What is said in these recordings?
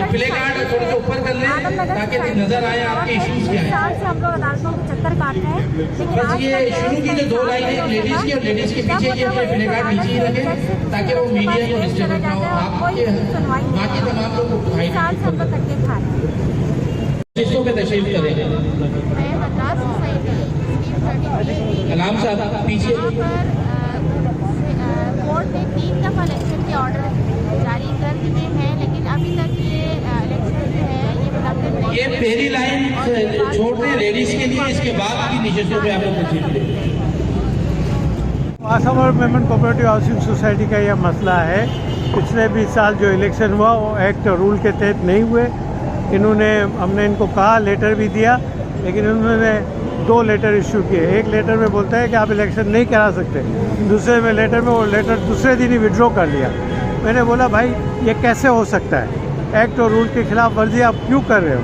Play card थोड़ा सा ऊपर कर लें ताकि नजर आए आपके इश्यूज क्या हैं। साल से हम लोग अदालतों के चक्कर काट रहे हैं, लेकिन बस ये शुरू की जो 2 लाइनें लेडीज की और लेडीज के पीछे ये अपने प्ले कार्ड नीचे ही रखें ताकि वो मीडिया को डिस्टर्ब ना हो। आपके बाकी तमाम लोग भाई साल से हम लोग धक्के खा रहे हैं। चीजों पे तशरीफ करेंगे। कलाम साहब पीछे। कोर्ट ने 3 दफा इलेक्शन के ऑर्डर जारी कर दिए हैं, लेकिन अभी तक ये इलेक्शन जो है ये मुनक्किद नहीं। ये पहली लाइन छोड़ दें लेडीज के लिए, इसके बाद की निशस्तों पे आप लोग तशरीफ लें। Assam women cooperative housing society का यह मसला है। पिछले 20 साल जो इलेक्शन हुआ वो एक्ट और रूल के तहत नहीं हुए। हमने इनको कहा, लेटर भी दिया, लेकिन उन्होंने 2 लेटर इशू किए। एक लेटर में बोलता है कि आप इलेक्शन नहीं करा सकते, दूसरे में लेटर में वो लेटर दूसरे दिन ही विड्रॉ कर लिया। मैंने बोला भाई ये कैसे हो सकता है, एक्ट और रूल की खिलाफ वर्जी आप क्यों कर रहे हो?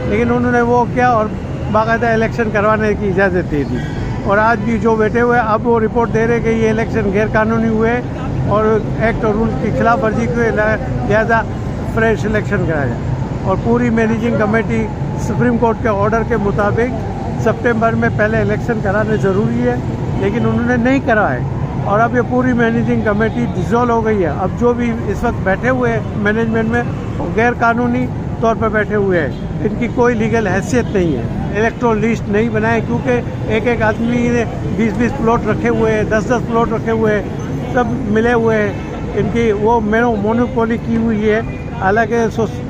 लेकिन उन्होंने वो किया और बाकायदा इलेक्शन करवाने की इजाज़त दे दी। और आज भी जो बैठे हुए अब वो रिपोर्ट दे रहे कि ये इलेक्शन गैर कानूनी हुए और एक्ट और रूल की खिलाफ वर्जी की लिहाजा फ्रेश इलेक्शन कराया जाए। और पूरी मैनेजिंग कमेटी सुप्रीम कोर्ट के ऑर्डर के मुताबिक सितंबर में पहले इलेक्शन कराने ज़रूरी है, लेकिन उन्होंने नहीं कराए। और अब ये पूरी मैनेजिंग कमेटी डिसॉल्व हो गई है। अब जो भी इस वक्त बैठे हुए हैं मैनेजमेंट में वो गैर कानूनी तौर पर बैठे हुए हैं, इनकी कोई लीगल हैसियत नहीं है। इलेक्टोरल लिस्ट नहीं बनाए क्योंकि एक आदमी ने 20-20 प्लॉट रखे हुए हैं, 10-10 प्लॉट रखे हुए हैं, सब मिले हुए हैं। इनकी वो मोनोपोली की हुई है। हालांकि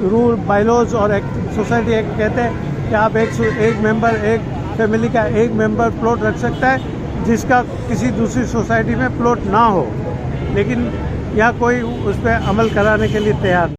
रूल बायलॉज और सोसाइटी एक्ट कहते हैं कि आप एक मेंबर, एक फैमिली का एक मेंबर प्लॉट रख सकता है जिसका किसी दूसरी सोसाइटी में प्लॉट ना हो, लेकिन यहाँ कोई उस पर अमल कराने के लिए तैयार नहीं।